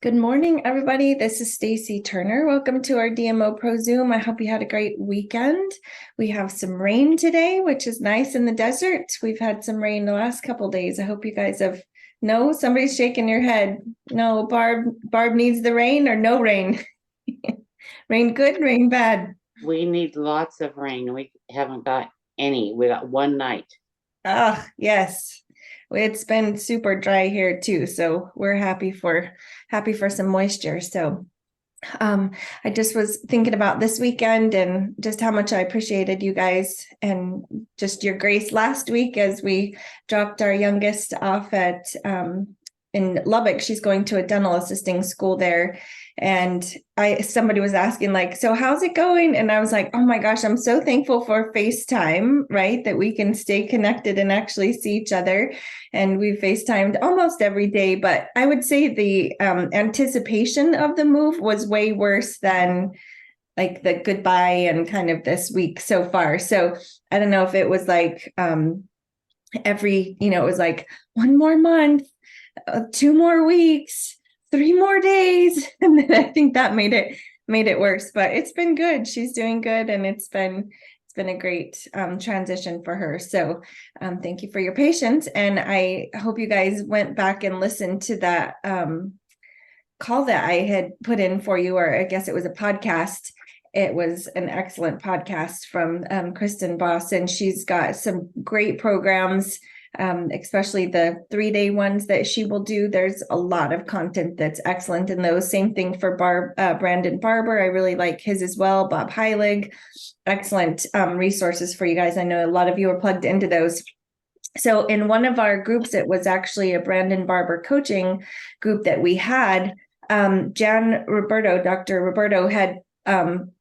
Good morning, everybody. This is Stacy Turner. Welcome to our DMOpro Zoom. I hope you had a great weekend. We have some rain today, which is nice in the desert. We've had some rain the last couple days. I hope you guys have. No, somebody's shaking your head. No, Barb needs the rain or no rain. Rain good, rain bad. We need lots of rain. We haven't got any. We got one night. Ah, yes. It's been super dry here too, so we're happy for some moisture. So I just was thinking about this weekend and just how much I appreciated you guys and just your grace last week as we dropped our youngest off at in Lubbock. She's going to a dental assisting school there. And somebody was asking, like, so how's it going? And I was like, oh my gosh, I'm so thankful for FaceTime, right? That we can stay connected and actually see each other. And we FaceTimed almost every day. But I would say the anticipation of the move was way worse than like the goodbye and kind of this week so far. So I don't know if it was like it was like one more month, 2 more weeks, 3 more days. And then I think that made it worse, but it's been good. She's doing good. And it's been a great transition for her. So thank you for your patience. And I hope you guys went back and listened to that call that I had put in for you, or I guess it was a podcast. It was an excellent podcast from Kristen Voss, and she's got some great programs, especially the 3-day ones that she will do. There's a lot of content that's excellent in those. Same thing for Brandon Barber. I really like his as well. Bob Heilig, excellent resources for you guys. I know a lot of you are plugged into those. So in one of our groups, it was actually a Brandon Barber coaching group that we had. Dr. Roberto had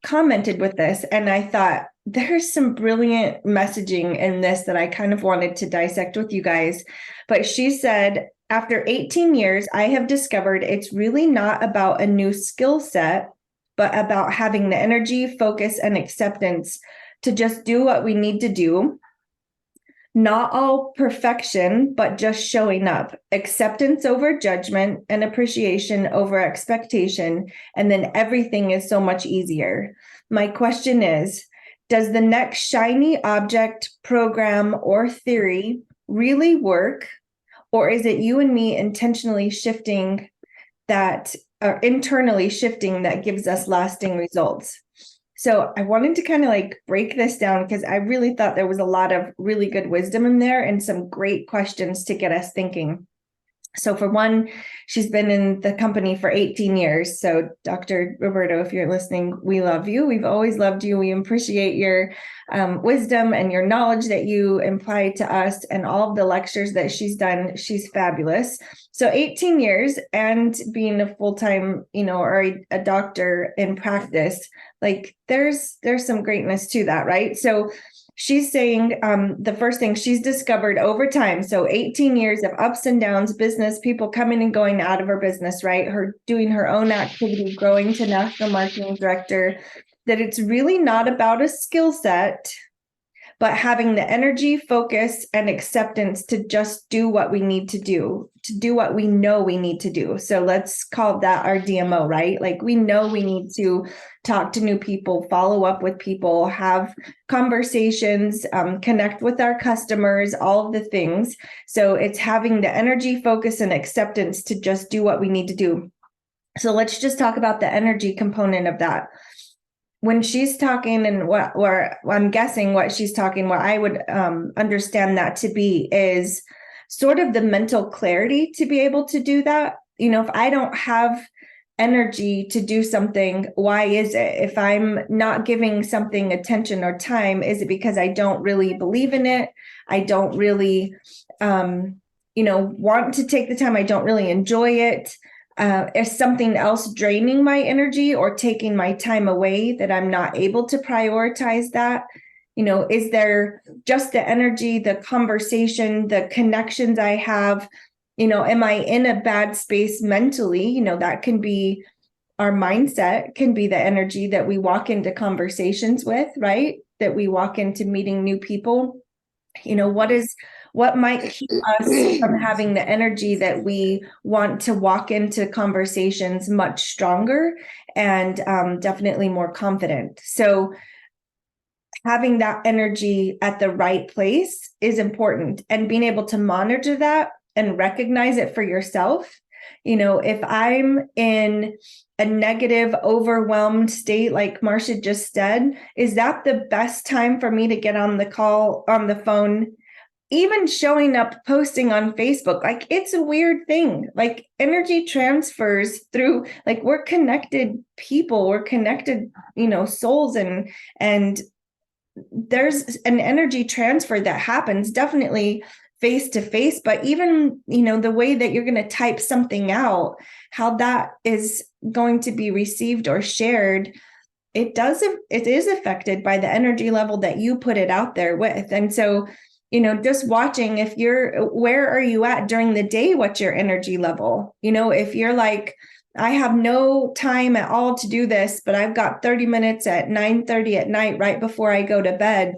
commented with this, and I thought there's some brilliant messaging in this that I kind of wanted to dissect with you guys. But she said, after 18 years, I have discovered it's really not about a new skill set, but about having the energy, focus, and acceptance to just do what we need to do. Not all perfection, but just showing up. Acceptance over judgment and appreciation over expectation. And then everything is so much easier. My question is, does the next shiny object, program, or theory really work? Or is it you and me intentionally shifting that, or internally shifting, that gives us lasting results? So I wanted to kind of like break this down because I really thought there was a lot of really good wisdom in there and some great questions to get us thinking. So for one, she's been in the company for 18 years. So Dr. Roberto, if you're listening, we love you. We've always loved you. We appreciate your wisdom and your knowledge that you imply to us, and all of the lectures that she's done. She's fabulous. So 18 years and being a full-time, or a doctor in practice, like there's some greatness to that, right? So she's saying the first thing she's discovered over time, so 18 years of ups and downs, business, people coming and going out of her business, right? Her doing her own activity, growing to national marketing director, that it's really not about a skill set, but having the energy, focus, and acceptance to just do what we need to do what we know we need to do. So let's call that our DMO, right? Like we know we need to talk to new people, follow up with people, have conversations, connect with our customers, all of the things. So it's having the energy, focus, and acceptance to just do what we need to do. So let's just talk about the energy component of that. When she's talking, and or I'm guessing what she's talking, what I would understand that to be is sort of the mental clarity to be able to do that. If I don't have energy to do something, why is it? If I'm not giving something attention or time, is it because I don't really believe in it? I don't really, want to take the time. I don't really enjoy it. Is something else draining my energy or taking my time away that I'm not able to prioritize that? Is there just the energy, the conversation, the connections I have? Am I in a bad space mentally? That can be our mindset, can be the energy that we walk into conversations with, right? That we walk into meeting new people. what might keep us from having the energy that we want to walk into conversations much stronger and definitely more confident. So having that energy at the right place is important, and being able to monitor that and recognize it for yourself. If I'm in a negative, overwhelmed state, like Marcia just said, is that the best time for me to get on the phone? Even showing up, posting on Facebook, like, it's a weird thing. Like, energy transfers through, like, we're connected people, we're connected, souls, and there's an energy transfer that happens definitely face to face, but even, the way that you're going to type something out, how that is going to be received or shared, it is affected by the energy level that you put it out there with. And so, just watching, where are you at during the day? What's your energy level? If you're like, I have no time at all to do this, but I've got 30 minutes at 9:30 at night, right before I go to bed,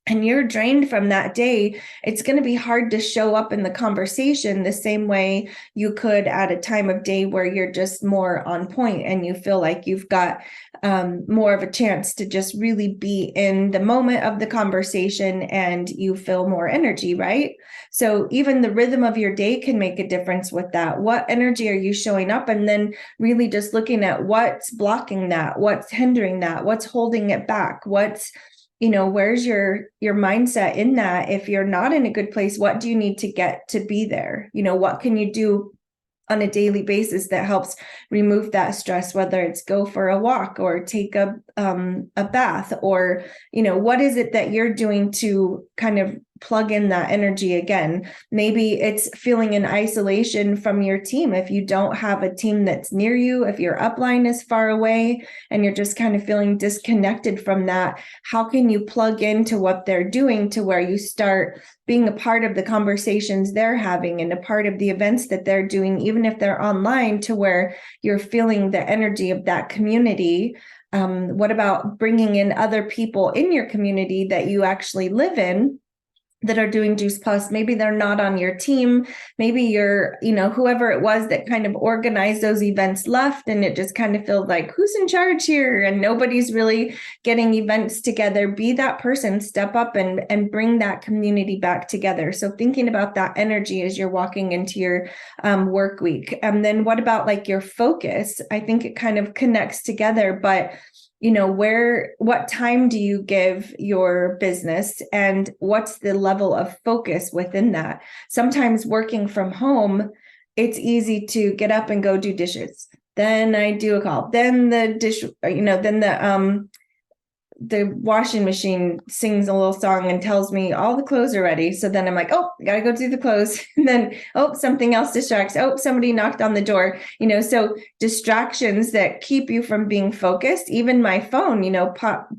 and you're drained from that day, it's going to be hard to show up in the conversation the same way you could at a time of day where you're just more on point and you feel like you've got more of a chance to just really be in the moment of the conversation, and you feel more energy, right? So even the rhythm of your day can make a difference with that. What energy are you showing up? And then really just looking at what's blocking that, what's hindering that, what's holding it back, where's your mindset in that? If you're not in a good place, what do you need to get to be there? What can you do on a daily basis that helps remove that stress, whether it's go for a walk or take a bath, or, what is it that you're doing to kind of plug in that energy again? Maybe it's feeling in isolation from your team. If you don't have a team that's near you, if your upline is far away and you're just kind of feeling disconnected from that, how can you plug into what they're doing to where you start being a part of the conversations they're having and a part of the events that they're doing, even if they're online, to where you're feeling the energy of that community? What about bringing in other people in your community that you actually live in that are doing Juice Plus? Maybe they're not on your team. Maybe you're, whoever it was that kind of organized those events left, and it just kind of feels like, who's in charge here? And nobody's really getting events together. Be that person, step up and bring that community back together. So thinking about that energy as you're walking into your work week. And then what about like your focus? I think it kind of connects together, but what time do you give your business, and what's the level of focus within that? Sometimes working from home, it's easy to get up and go do dishes. Then I do a call. Then the washing machine sings a little song and tells me all the clothes are ready. So then I'm like, oh, I gotta go do the clothes. And then, oh, something else distracts. Oh, somebody knocked on the door. So distractions that keep you from being focused. Even my phone,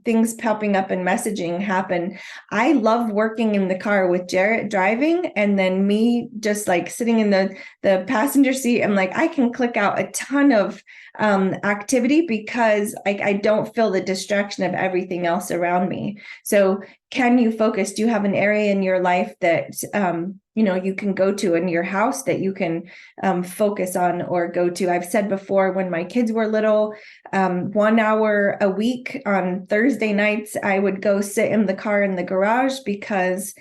things popping up and messaging happen. I love working in the car with Jarrett driving, and then me just like sitting in the passenger seat. I'm like, I can click out a ton of activity because I don't feel the distraction of everything else around me. So can you focus? Do you have an area in your life that you can go to in your house that you can focus on or go to? I've said before, when my kids were little, 1 hour a week on Thursday nights, I would go sit in the car in the garage, because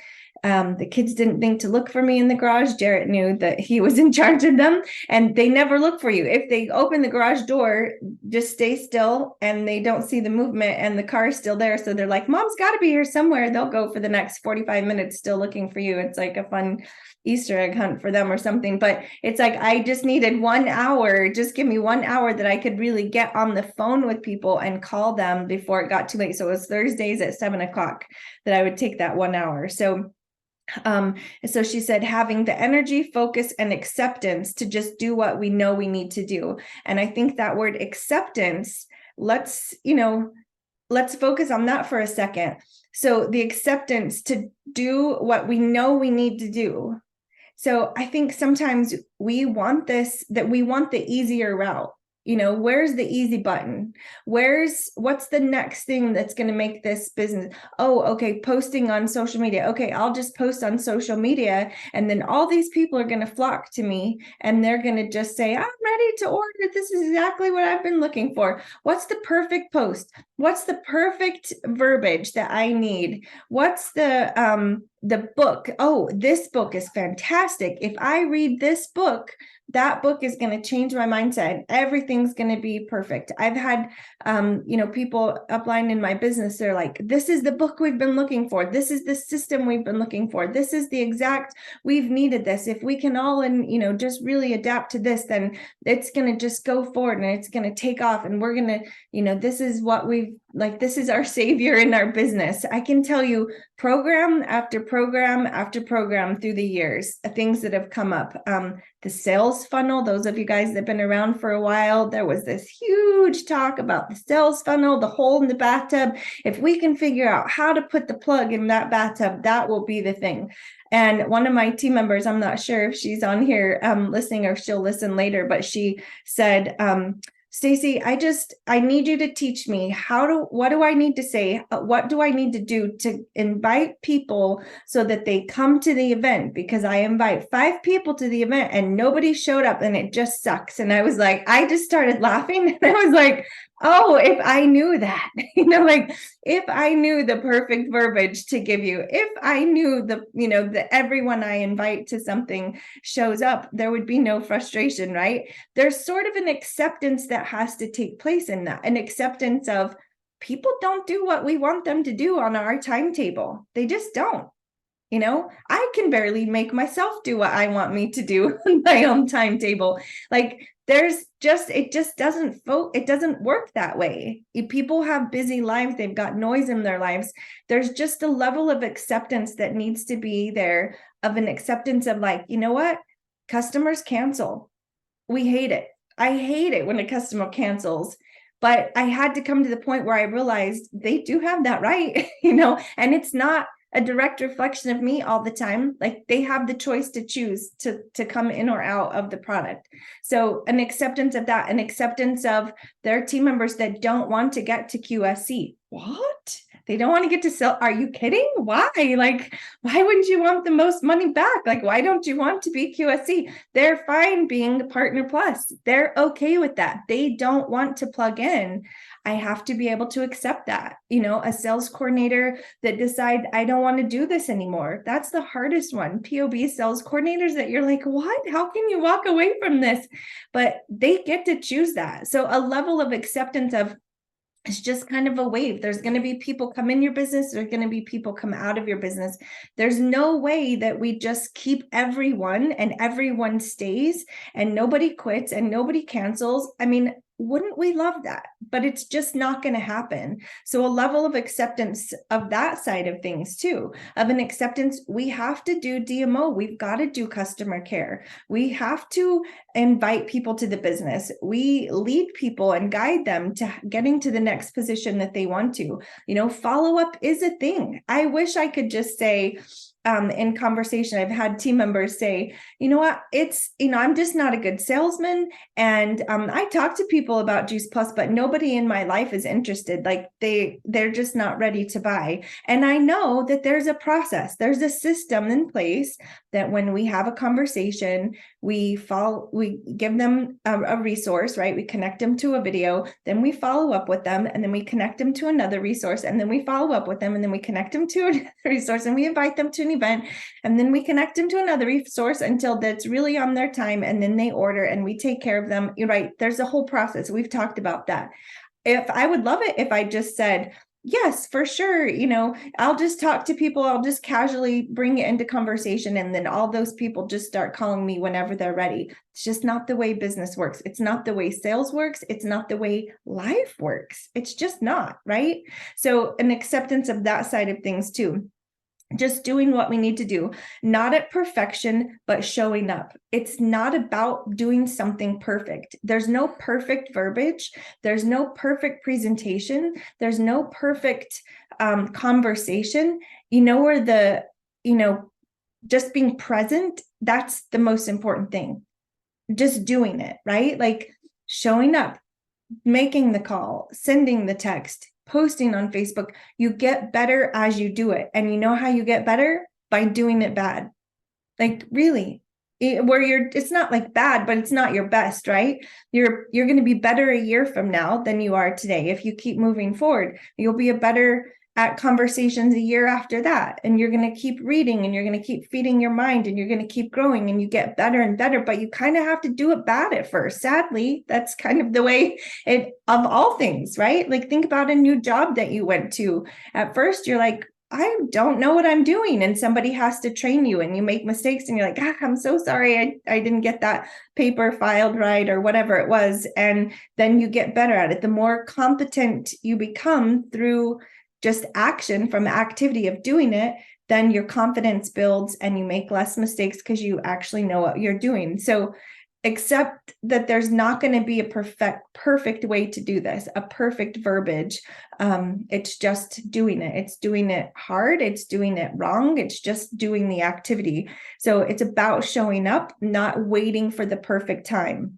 the kids didn't think to look for me in the garage. Jarrett knew that he was in charge of them, and they never look for you. If they open the garage door, just stay still, and they don't see the movement, and the car is still there. So they're like, Mom's got to be here somewhere. They'll go for the next 45 minutes still looking for you. It's like a fun Easter egg hunt for them or something. But it's like, I just needed 1 hour. Just give me 1 hour that I could really get on the phone with people and call them before it got too late. So it was Thursdays at 7:00 that I would take that 1 hour. So she said, having the energy, focus, and acceptance to just do what we know we need to do. And I think that word acceptance, let's focus on that for a second. So the acceptance to do what we know we need to do. So I think sometimes we want the easier route. where's the easy button? What's the next thing that's going to make this business? Oh, okay, posting on social media. Okay, I'll just post on social media, and then all these people are going to flock to me, and they're going to just say, I'm ready to order. This is exactly what I've been looking for. What's the perfect post? What's the perfect verbiage that I need? What's the book? Oh, this book is fantastic. If I read this book, that book is going to change my mindset. Everything's going to be perfect. I've had, people upline in my business. They're like, this is the book we've been looking for. This is the system we've been looking for. This is the exact, we've needed this. If we can all, just really adapt to this, then it's going to just go forward and it's going to take off. And we're going to, this is what this is our savior in our business. I can tell you program after program after program through the years, things that have come up. The sales funnel, those of you guys that have been around for a while, there was this huge talk about the sales funnel, the hole in the bathtub. If we can figure out how to put the plug in that bathtub, that will be the thing. And one of my team members, I'm not sure if she's on here listening or she'll listen later, but she said, Stacy, I need you to teach me what do I need to say? What do I need to do to invite people so that they come to the event? Because I invite 5 people to the event and nobody showed up and it just sucks. And I was like, I just started laughing and I was like, oh, if I knew that, if I knew the perfect verbiage to give you, if I knew that everyone I invite to something shows up, there would be no frustration, right? There's sort of an acceptance that has to take place in that, an acceptance of people don't do what we want them to do on our timetable. They just don't. I can barely make myself do what I want me to do on my own timetable. It just doesn't work that way. If people have busy lives, they've got noise in their lives. There's just a level of acceptance that needs to be there, of an acceptance of what? Customers cancel. We hate it. I hate it when a customer cancels. But I had to come to the point where I realized they do have that right, and it's not a direct reflection of me all the time. They have the choice to choose to come in or out of the product. So an acceptance of that, an acceptance of their team members that don't want to get to QSC. What? They don't want to get to sell. Are you kidding? Why? Why wouldn't you want the most money back? Why don't you want to be QSC? They're fine being Partner Plus. They're okay with that. They don't want to plug in. I have to be able to accept that. A sales coordinator that decides I don't want to do this anymore. That's the hardest one. POB sales coordinators that you're like, what? How can you walk away from this? But they get to choose that. So a level of acceptance of, it's just kind of a wave. There's going to be people come in your business. There's going to be people come out of your business. There's no way that we just keep everyone and everyone stays and nobody quits and nobody cancels. I mean, wouldn't we love that? But it's just not going to happen. So a level of acceptance of that side of things too, of an acceptance, we have to do DMO. We've got to do customer care. We have to invite people to the business. We lead people and guide them to getting to the next position that they want to. Follow-up is a thing. I wish I could just say, in conversation, I've had team members say, you know what, I'm just not a good salesman. And I talk to people about Juice Plus, but nobody in my life is interested. They're just not ready to buy. And I know that there's a process, there's a system in place that when we have a conversation, we give them a resource, right? We connect them to a video, then we follow up with them, and then we connect them to another resource, and then we follow up with them, and then we connect them to another resource, and we invite them to an event, and then we connect them to another resource until that's really on their time, and then they order, and we take care of them. You're right. There's a whole process. We've talked about that. I would love it if I just said, yes, for sure. I'll just talk to people. I'll just casually bring it into conversation. And then all those people just start calling me whenever they're ready. It's just not the way business works. It's not the way sales works. It's not the way life works. It's just not, right? So an acceptance of that side of things too. Just doing what we need to do, not at perfection, but showing up. It's not about doing something perfect. There's no perfect verbiage. There's no perfect presentation. There's no perfect conversation. Just being present, that's the most important thing. Just doing it, right? showing up, making the call, sending the text, posting on Facebook. You get better as you do it. And you know how you get better? By doing it bad. Like really, it's not like bad, but it's not your best, right? You're going to be better a year from now than you are today. If you keep moving forward, you'll be a better at conversations a year after that. And you're going to keep reading and you're going to keep feeding your mind and you're going to keep growing and you get better and better, but you kind of have to do it bad at first. Sadly, that's kind of the way it of all things, right? Like think about a new job that you went to. At first, you're like, I don't know what I'm doing. And somebody has to train you and you make mistakes and you're like, I'm so sorry. I didn't get that paper filed right or whatever it was. And then you get better at it. The more competent you become through just action from the activity of doing it, then your confidence builds and you make less mistakes because you actually know what you're doing. So accept that there's not going to be a perfect way to do this, a perfect verbiage. It's just doing it. It's doing it hard. It's doing it wrong. It's just doing the activity. So it's about showing up, not waiting for the perfect time.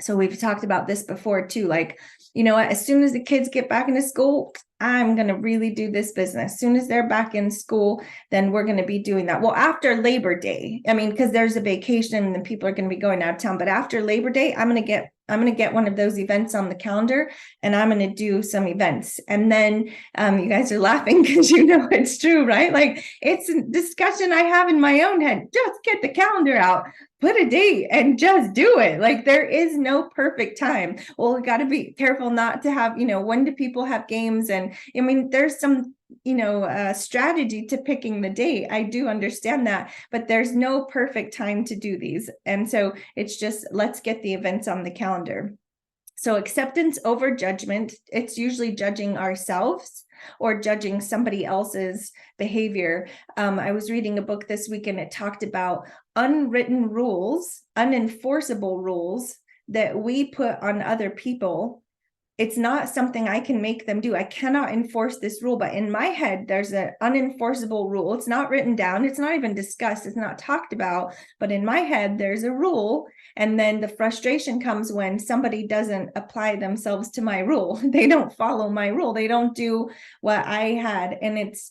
So we've talked about this before too. Like, you know what, as soon as the kids get back into school, I'm going to really do this business. As soon as they're back in school, then we're going to be doing that. Well, after Labor Day, I mean, because there's a vacation and people are going to be going out of town, but after Labor Day, I'm going to get one of those events on the calendar and I'm going to do some events. And then you guys are laughing because you know it's true, right? Like it's a discussion I have in my own head. Just get the calendar out, put a date and just do it. Like there is no perfect time. Well, we got to be careful not to have, when do people have games? And I mean, there's some strategy to picking the date. I do understand that, but there's no perfect time to do these. And so it's just, let's get the events on the calendar. So acceptance over judgment, it's usually judging ourselves or judging somebody else's behavior. I was reading a book this week and it talked about unwritten rules, unenforceable rules that we put on other people. It's not something I can make them do. I cannot enforce this rule, but in my head, there's an unenforceable rule. It's not written down. It's not even discussed. It's not talked about, but in my head, there's a rule. And then the frustration comes when somebody doesn't apply themselves to my rule. They don't follow my rule. They don't do what I had. And it's,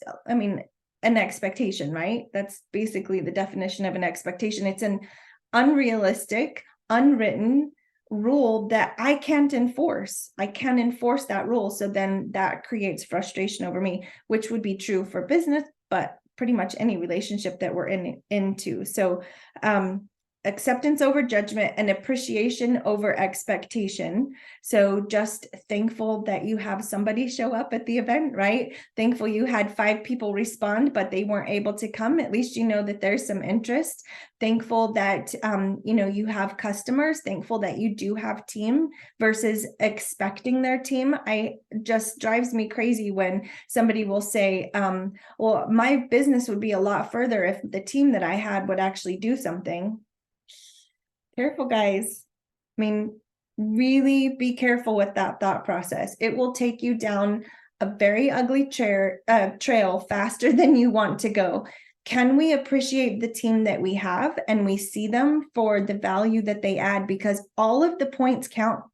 an expectation, right? That's basically the definition of an expectation. It's an unrealistic, unwritten rule that I can't enforce. I can't enforce that rule. So then that creates frustration over me, which would be true for business, but pretty much any relationship that we're into. So acceptance over judgment and appreciation over expectation. So just thankful that you have somebody show up at the event, right? Thankful you had 5 people respond, but they weren't able to come. At least you know that there's some interest. Thankful that, you have customers. Thankful that you do have team versus expecting their team. I just drives me crazy when somebody will say, well, my business would be a lot further if the team that I had would actually do something. Careful, guys. Really be careful with that thought process. It will take you down a very ugly trail faster than you want to go. Can we appreciate the team that we have and we see them for the value that they add? Because all of the points count,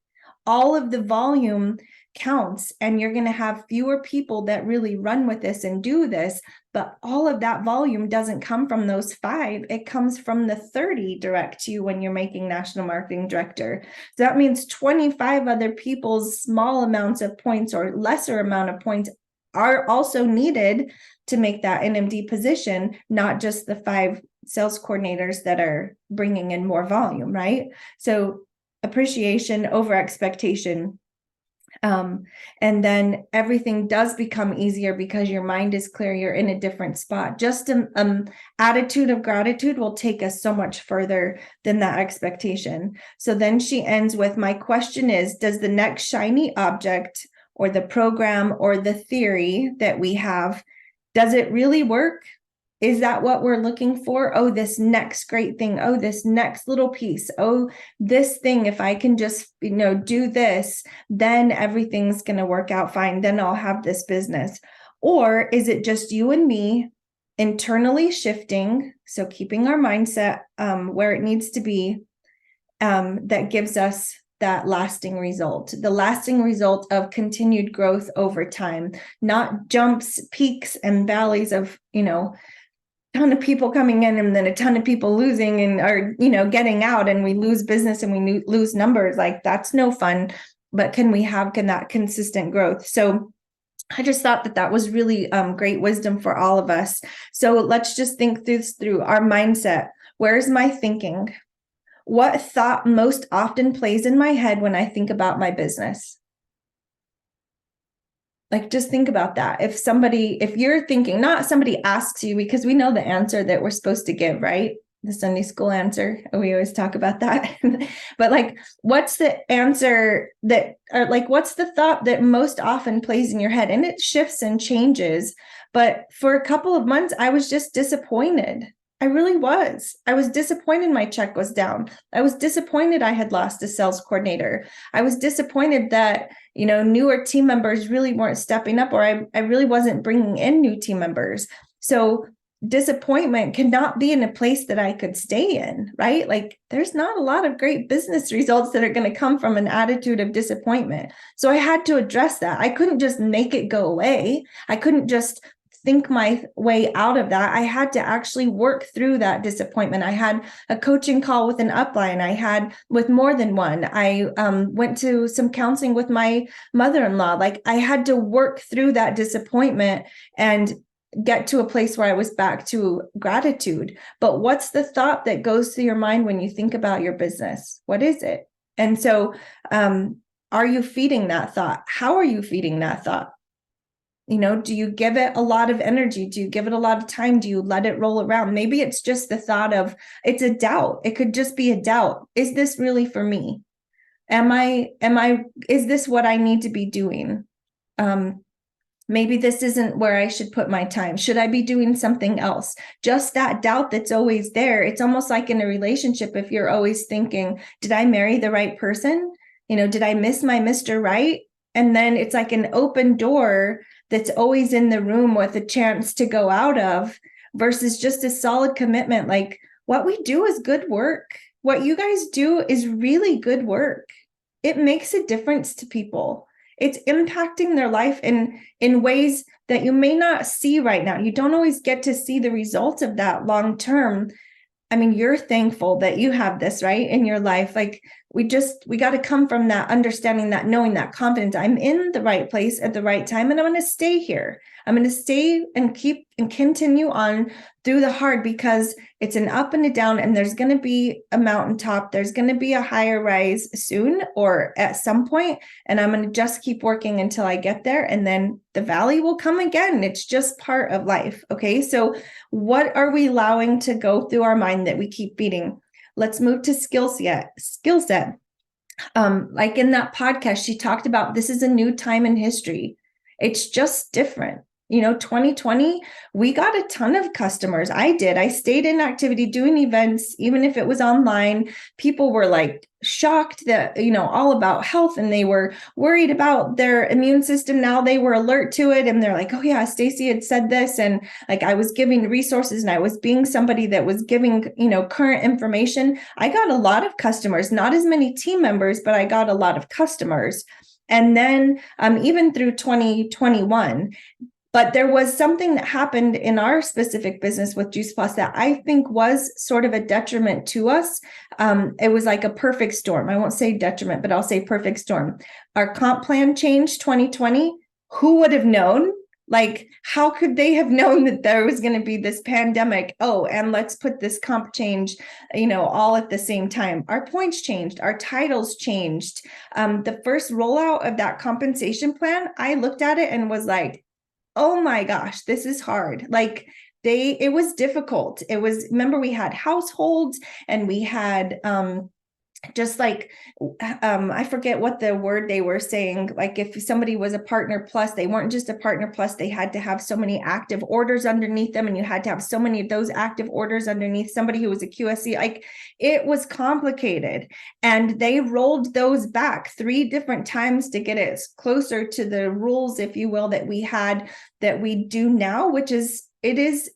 all of the volume counts, and you're going to have fewer people that really run with this and do this, but all of that volume doesn't come from those 5. It comes from the 30 direct to you when you're making national marketing director. So that means 25 other people's small amounts of points or lesser amount of points are also needed to make that NMD position, not just the 5 sales coordinators that are bringing in more volume, right? So appreciation over expectation. And then everything does become easier because your mind is clear. You're in a different spot. Just an attitude of gratitude will take us so much further than that expectation. So then she ends with, my question is, does the next shiny object or the program or the theory that we have, does it really work? Is that what we're looking for? Oh, this next great thing. Oh, this next little piece. Oh, this thing, if I can just, do this, then everything's going to work out fine. Then I'll have this business. Or is it just you and me internally shifting? So keeping our mindset where it needs to be, that gives us that lasting result, the lasting result of continued growth over time, not jumps, peaks, and valleys of, ton of people coming in and then a ton of people losing and are, getting out, and we lose business and we lose numbers. Like, that's no fun. But can that consistent growth? So I just thought that was really great wisdom for all of us. So let's just think through our mindset. Where's my thinking? What thought most often plays in my head when I think about my business? Like, just think about that. If you're thinking, not somebody asks you, because we know the answer that we're supposed to give, right? The Sunday school answer. We always talk about that. But like, what's the answer what's the thought that most often plays in your head? And it shifts and changes. But for a couple of months, I was just disappointed. I really was. I was disappointed my check was down. I was disappointed I had lost a sales coordinator. I was disappointed that, newer team members really weren't stepping up, or I really wasn't bringing in new team members. So disappointment cannot be in a place that I could stay in, right? Like, there's not a lot of great business results that are going to come from an attitude of disappointment. So I had to address that. I couldn't just make it go away. I couldn't just think my way out of that. I had to actually work through that disappointment. I had a coaching call with an upline. I had with more than one. I went to some counseling with my mother-in-law. Like, I had to work through that disappointment and get to a place where I was back to gratitude. But what's the thought that goes through your mind when you think about your business? What is it? And so, are you feeding that thought? How are you feeding that thought? Do you give it a lot of energy? Do you give it a lot of time? Do you let it roll around? Maybe it's just the thought of, it's a doubt. It could just be a doubt. Is this really for me? Is this what I need to be doing? Maybe this isn't where I should put my time. Should I be doing something else? Just that doubt that's always there. It's almost like in a relationship, if you're always thinking, did I marry the right person? Did I miss my Mr. Right? And then it's like an open door that's always in the room with a chance to go out of, versus just a solid commitment. Like, what we do is good work. What you guys do is really good work. It makes a difference to people. It's impacting their life in ways that you may not see right now. You don't always get to see the results of that long term. I mean, you're thankful that you have this, right, in your life. Like, we got to come from that understanding, that knowing, that confidence. I'm in the right place at the right time, and I'm going to stay here. I'm going to stay and keep and continue on through the hard, because it's an up and a down, and there's going to be a mountaintop. There's going to be a higher rise soon or at some point, and I'm going to just keep working until I get there, and then the valley will come again. It's just part of life. Okay, so what are we allowing to go through our mind that we keep feeding? Let's move to skill set. Like in that podcast, she talked about, this is a new time in history. It's just different. 2020, we got a ton of customers. I did. I stayed in activity doing events, even if it was online. People were like shocked that, all about health, and they were worried about their immune system. Now they were alert to it. And they're like, oh yeah, Stacy had said this. And like, I was giving resources, and I was being somebody that was giving, current information. I got a lot of customers, not as many team members, but I got a lot of customers. And then even through 2021, but there was something that happened in our specific business with Juice Plus that I think was sort of a detriment to us. It was like a perfect storm. I won't say detriment, but I'll say perfect storm. Our comp plan changed 2020. Who would have known? Like, how could they have known that there was going to be this pandemic? Oh, and let's put this comp change, all at the same time. Our points changed. Our titles changed. The first rollout of that compensation plan, I looked at it and was like, oh my gosh, this is hard. Like, it was difficult. Remember, we had households, and we had just like, I forget what the word they were saying. Like, if somebody was a partner plus, they weren't just a partner plus, they had to have so many active orders underneath them, and you had to have so many of those active orders underneath somebody who was a QSC. Like, it was complicated, and they rolled those back 3 different times to get it closer to the rules, if you will, that we do now, which is, it is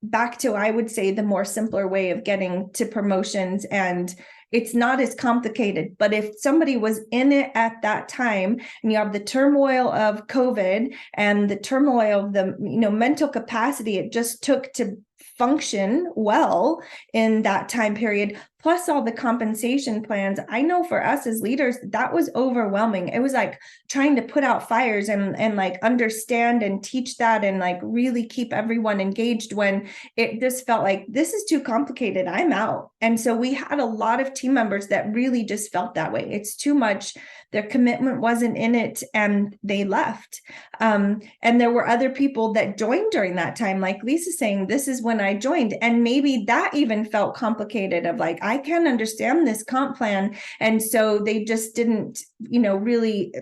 back to, I would say, the more simpler way of getting to promotions and it's not as complicated. But if somebody was in it at that time, and you have the turmoil of COVID and the turmoil of the, mental capacity it just took to function well in that time period, plus all the compensation plans, I know for us as leaders, that was overwhelming. It was like trying to put out fires and like understand and teach that and like really keep everyone engaged, when it just felt like, this is too complicated, I'm out. And so we had a lot of team members that really just felt that way. It's too much. Their commitment wasn't in it and they left. And there were other people that joined during that time, like Lisa saying, this is when I joined. And maybe that even felt complicated, of like, I can't understand this comp plan. And so they just didn't, really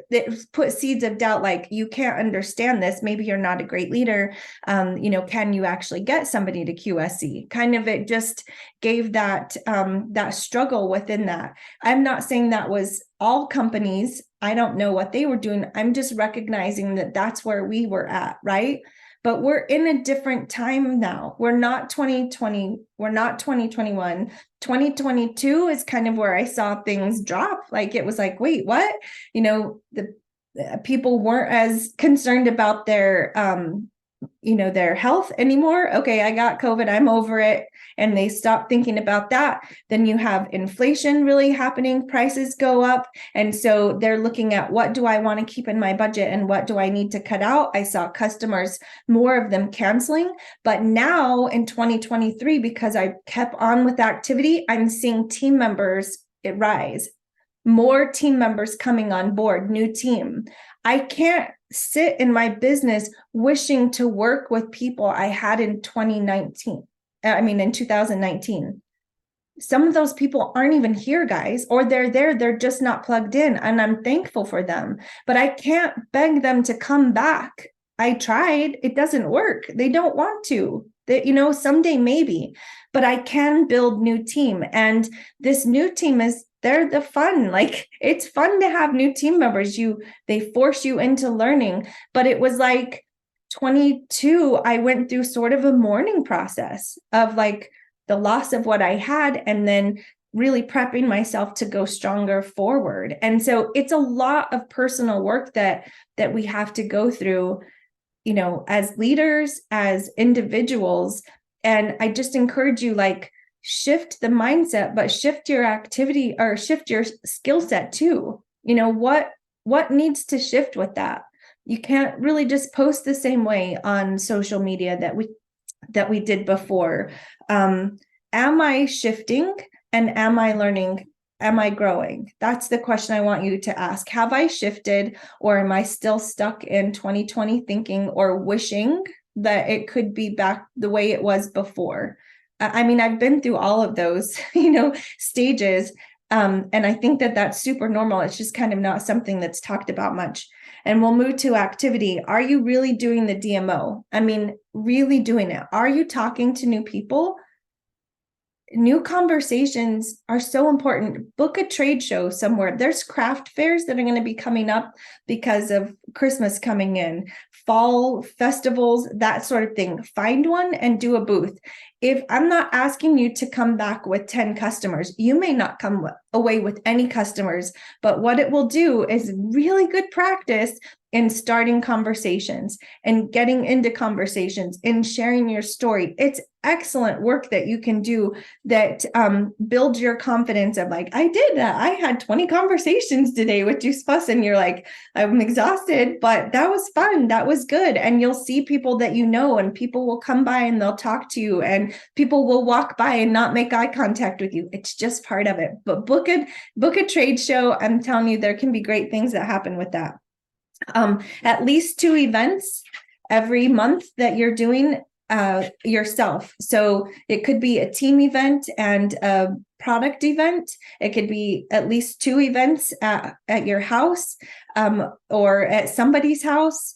put seeds of doubt, like, you can't understand this. Maybe you're not a great leader. Can you actually get somebody to QSC? Kind of, it just gave that struggle within that. I'm not saying that was all companies. I don't know what they were doing. I'm just recognizing that that's where we were at, right? But we're in a different time now. We're not 2020. We're not 2021. 2022 is kind of where I saw things drop. Like, it was like, wait, what? The people weren't as concerned about their their health anymore. Okay, I got COVID, I'm over it. And they stop thinking about that. Then you have inflation really happening, prices go up. And so they're looking at, what do I want to keep in my budget and what do I need to cut out? I saw customers, more of them canceling. But now in 2023, because I kept on with activity, I'm seeing team members rise. More team members coming on board, new team. I can't sit in my business wishing to work with people I had in 2019. In 2019. Some of those people aren't even here, guys, or they're there, they're just not plugged in. And I'm thankful for them, but I can't beg them to come back. I tried, it doesn't work. They don't want to. Someday maybe, but I can build new team. And this new team they're the fun. Like, it's fun to have new team members. They force you into learning. But it was like 22, I went through sort of a mourning process of like the loss of what I had, and then really prepping myself to go stronger forward. And so it's a lot of personal work that we have to go through, as leaders, as individuals. And I just encourage you, like, shift the mindset, but shift your activity, or shift your skill set too. What needs to shift with that? You can't really just post the same way on social media that we did before. Am I shifting, and am I learning? Am I growing? That's the question I want you to ask. Have I shifted, or am I still stuck in 2020 thinking or wishing that it could be back the way it was before? I've been through all of those, stages. And I think that that's super normal. It's just kind of not something that's talked about much. And we'll move to activity. Are you really doing the DMO? Really doing it? Are you talking to new people? New conversations are so important. Book a trade show somewhere. There's craft fairs that are going to be coming up because of Christmas coming in, fall festivals, that sort of thing. Find one and do a booth. If I'm not asking you to come back with 10 customers, you may not come away with any customers, but what it will do is really good practice in starting conversations and getting into conversations and sharing your story. It's excellent work that you can do that builds your confidence of like, I did that. I had 20 conversations today with Juice Plus, and you're like, I'm exhausted, but that was fun. That was good. And you'll see people that and people will come by and they'll talk to you, and people will walk by and not make eye contact with you. It's just part of it. But book a trade show. I'm telling you, there can be great things that happen with that. At least 2 events every month that you're doing yourself. So it could be a team event and a product event. It could be at least 2 events at your house or at somebody's house,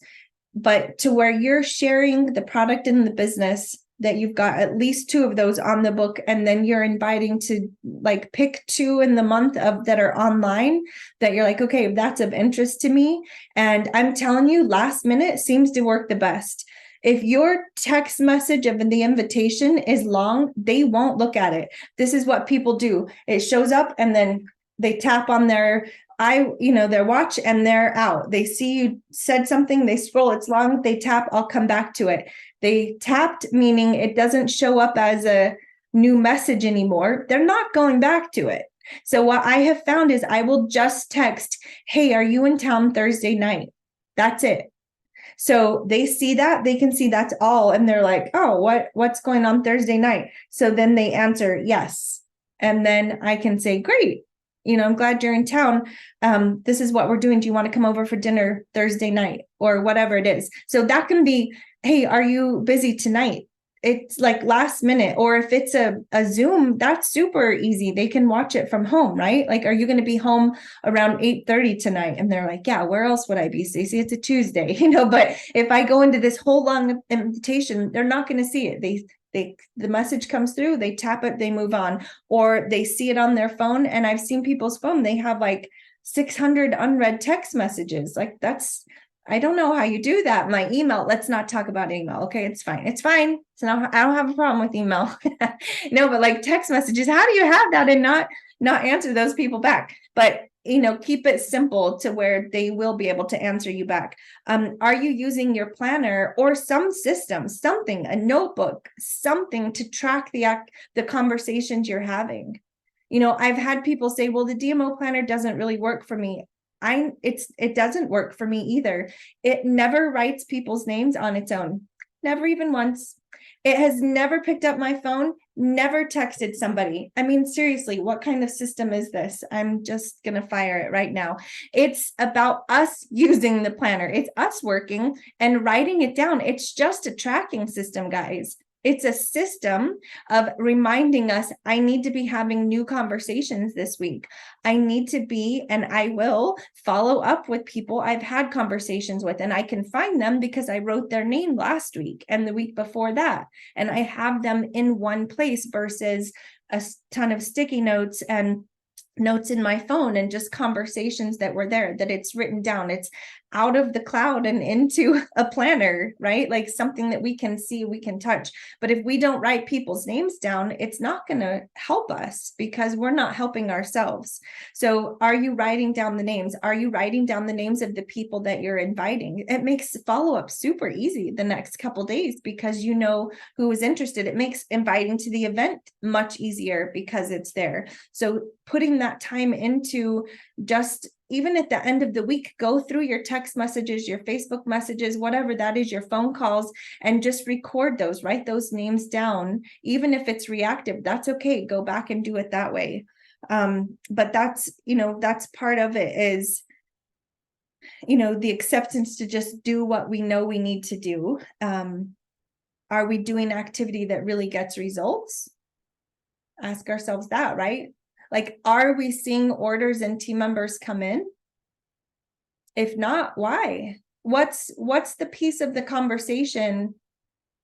but to where you're sharing the product and the business, that you've got at least 2 of those on the book, and then you're inviting to like pick 2 in the month that are online that you're like, okay, that's of interest to me. And I'm telling you, last minute seems to work the best. If your text message of the invitation is long, they won't look at it. This is what people do. It shows up and then they tap on their their watch and they're out. They see you said something, they scroll, it's long, they tap, I'll come back to it. They tapped, meaning it doesn't show up as a new message anymore. They're not going back to it. So what I have found is I will just text, hey, are you in town Thursday night? That's it. So they see that, they can see that's all. And they're like, oh, what's going on Thursday night? So then they answer yes. And then I can say, great, I'm glad you're in town. This is what we're doing. Do you want to come over for dinner Thursday night or whatever it is? So that can be, hey, are you busy tonight? It's like last minute. Or if it's a Zoom, that's super easy. They can watch it from home, right? Like, are you going to be home around 8:30 tonight? And they're like, yeah, where else would I be, Stacey? It's a Tuesday, but if I go into this whole long invitation, they're not going to see it. The message comes through, they tap it, they move on, or they see it on their phone. And I've seen people's phone, they have like 600 unread text messages. Like I don't know how you do that. My email, let's not talk about email. Okay, it's fine. It's fine. So now I don't have a problem with email. No, but like text messages, how do you have that and not answer those people back? But keep it simple to where they will be able to answer you back. Are you using your planner or some system, something, a notebook, something to track the conversations you're having? I've had people say, well, the DMO planner doesn't really work for me. It doesn't work for me either. It never writes people's names on its own. Never even once. It has never picked up my phone, never texted somebody. I mean, seriously, what kind of system is this? I'm just going to fire it right now. It's about us using the planner. It's us working and writing it down. It's just a tracking system, guys. It's a system of reminding us, I need to be having new conversations this week. I need to be, and I will follow up with people I've had conversations with, and I can find them because I wrote their name last week and the week before that. And I have them in one place versus a ton of sticky notes and notes in my phone and just conversations that were there, that it's written down. It's out of the cloud and into a planner, right? Like something that we can see, we can touch. But if we don't write people's names down, it's not going to help us because we're not helping ourselves. So are you writing down the names? Are you writing down the names of the people that you're inviting? It makes follow-up super easy the next couple days because you know who is interested. It makes inviting to the event much easier because it's there. So putting that time into just even at the end of the week, go through your text messages, your Facebook messages, whatever that is, your phone calls, and just record those, write those names down. Even if it's reactive, that's okay. Go back and do it that way. But that's part of it is, the acceptance to just do what we know we need to do. Are we doing activity that really gets results? Ask ourselves that, right? Like, are we seeing orders and team members come in? If not, why? What's the piece of the conversation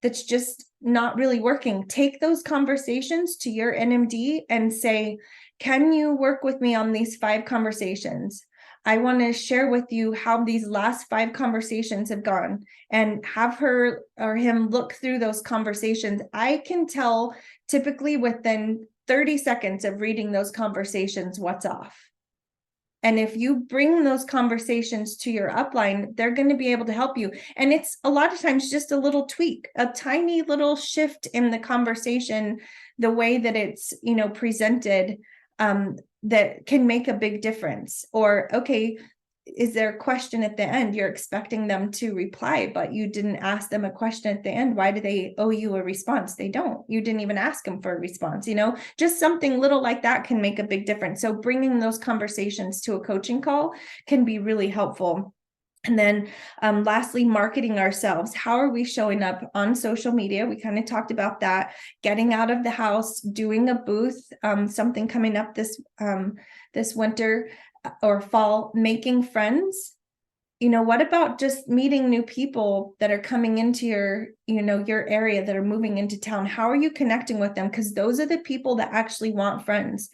that's just not really working? Take those conversations to your NMD and say, can you work with me on these 5 conversations? I want to share with you how these last 5 conversations have gone, and have her or him look through those conversations. I can tell typically within 30 seconds of reading those conversations what's off. And if you bring those conversations to your upline, they're going to be able to help you. And it's a lot of times just a little tweak, a tiny little shift in the conversation, the way that it's, presented, that can make a big difference. Or, okay, is there a question at the end? You're expecting them to reply, but you didn't ask them a question at the end. Why do they owe you a response? They don't. You didn't even ask them for a response. Just something little like that can make a big difference. So bringing those conversations to a coaching call can be really helpful. And then lastly, marketing ourselves. How are we showing up on social media? We kind of talked about that. Getting out of the house, doing a booth, something coming up this winter or fall, making friends. What about just meeting new people that are coming into your area, that are moving into town? How are you connecting with them? Because those are the people that actually want friends.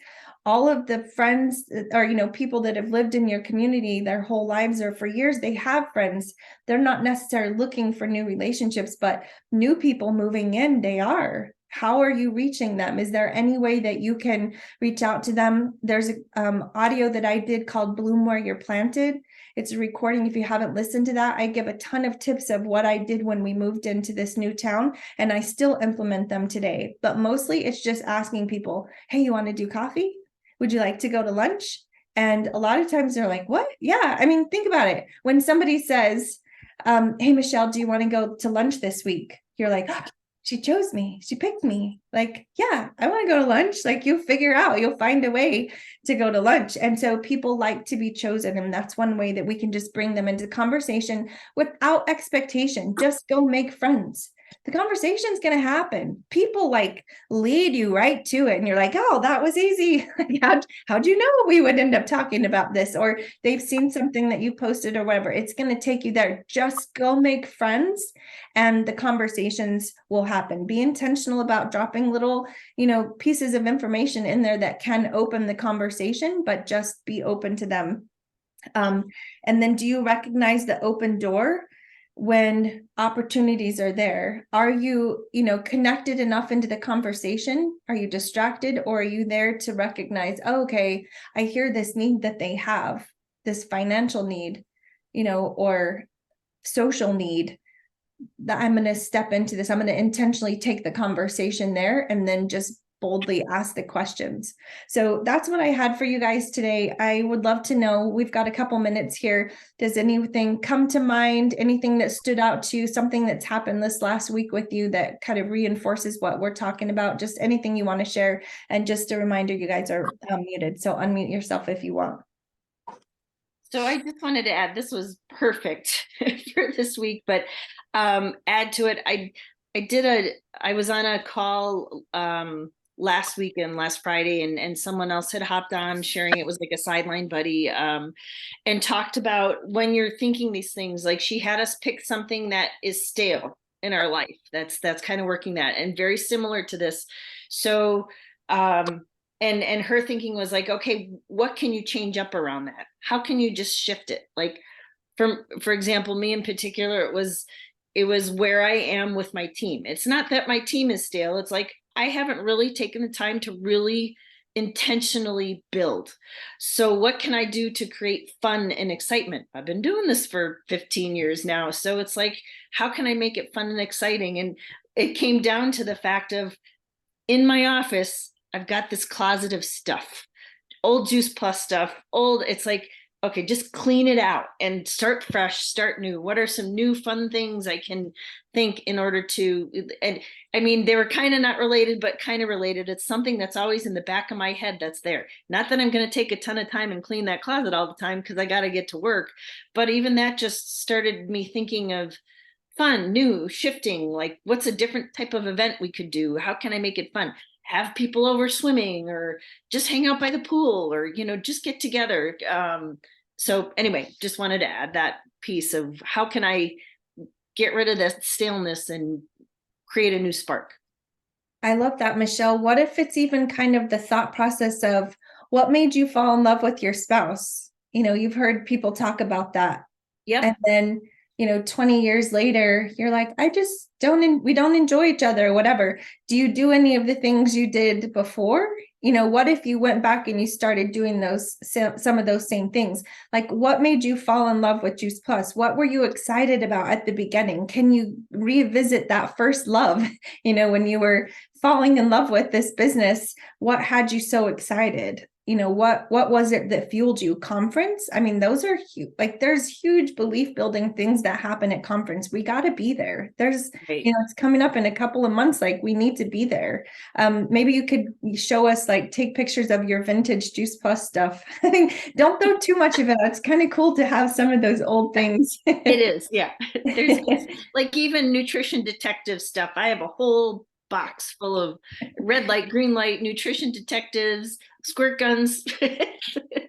all of the friends or, you know, people that have lived in your community their whole lives or for years, they have friends. They're not necessarily looking for new relationships, but new people moving in, they are. How are you reaching them? Is there any way that you can reach out to them? There's a audio that I did called Bloom Where You're Planted. It's a recording. If you haven't listened to that, I give a ton of tips of what I did when we moved into this new town, and I still implement them today. But mostly it's just asking people, hey, you want to do coffee? Would you like to go to lunch? And a lot of times they're like, what? Yeah. I mean, think about it. When somebody says, hey, Michelle, do you want to go to lunch this week? You're like, oh, she chose me. She picked me. Like, yeah, I want to go to lunch. Like, you'll figure out, you'll find a way to go to lunch. And so people like to be chosen. And that's one way that we can just bring them into conversation without expectation. Just go make friends. The conversation's going to happen. People like lead you right to it. And you're like, oh, that was easy. How'd you know we would end up talking about this? Or they've seen something that you posted or whatever. It's going to take you there. Just go make friends and the conversations will happen. Be intentional about dropping little, you know, pieces of information in there that can open the conversation, but just be open to them. And then do you recognize the open door when opportunities are there? Are you, you know, connected enough into the conversation? Are you distracted, or are you there to recognize, oh, okay, I hear this need that they have, this financial need, you know, or social need, that I'm going to step into this. I'm going to intentionally take the conversation there and then just boldly ask the questions. So that's what I had for you guys today. I would love to know, we've got a couple minutes here. Does anything come to mind? Anything that stood out to you? Something that's happened this last week with you that kind of reinforces what we're talking about? Just anything you want to share. And just a reminder, you guys are muted. So unmute yourself if you want. So I just wanted to add, this was perfect for this week, but add to it, I was on a call last weekend, last Friday, and someone else had hopped on sharing, it was like a sideline buddy, and talked about when you're thinking these things, like she had us pick something that is stale in our life. That's kind of working that, and very similar to this. So and her thinking was like, okay, what can you change up around that? How can you just shift it? Like, for example, me in particular, it was where I am with my team. It's not that my team is stale. It's like, I haven't really taken the time to really intentionally build. So what can I do to create fun and excitement? I've been doing this for 15 years now. So it's like, how can I make it fun and exciting? And it came down to the fact of, in my office, I've got this closet of stuff, old Juice Plus stuff, it's like, okay, just clean it out and start fresh, start new. What are some new fun things I can think in order to, and I mean, they were kind of not related, but kind of related. It's something that's always in the back of my head that's there. Not that I'm going to take a ton of time and clean that closet all the time because I got to get to work. But even that just started me thinking of fun, new, shifting, like what's a different type of event we could do? How can I make it fun? Have people over swimming, or just hang out by the pool, or, you know, just get together. So anyway, just wanted to add that piece of how can I get rid of that staleness and create a new spark. I love that, Michelle. What if it's even kind of the thought process of what made you fall in love with your spouse? You know, you've heard people talk about that. Yep. And then, you know, 20 years later, you're like, we don't enjoy each other or whatever. Do you do any of the things you did before? You know, what if you went back and you started doing some of those same things? Like, what made you fall in love with Juice Plus? What were you excited about at the beginning? Can you revisit that first love? You know, when you were falling in love with this business, what had you so excited? You know, what was it that fueled you? Conference? I mean, those are huge. Like, there's huge belief building things that happen at conference. We got to be there. There's, right. You know, it's coming up in a couple of months. Like, we need to be there. Maybe you could show us, like, take pictures of your vintage Juice Plus stuff. Don't throw too much of it. It's kind of cool to have some of those old things. It is, yeah. There's like even nutrition detective stuff. I have a whole box full of red light, green light, nutrition detectives, squirt guns.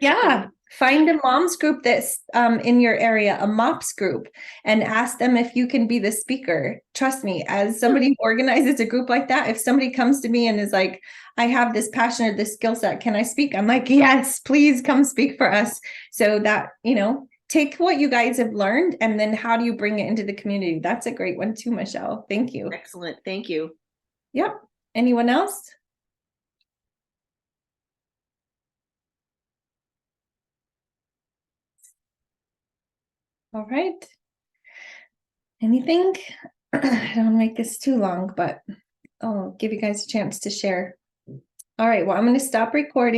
Yeah. Find a moms group that's in your area, a MOPS group, and ask them if you can be the speaker. Trust me, as somebody who organizes a group like that, if somebody comes to me and is like, I have this passion or this skill set, can I speak? I'm like, yes, please come speak for us. So that, take what you guys have learned and then how do you bring it into the community? That's a great one too, Michelle. Thank you. Excellent. Thank you. Yep. Anyone else? All right. Anything? I don't want to make this too long, but I'll give you guys a chance to share. All right. Well, I'm going to stop recording.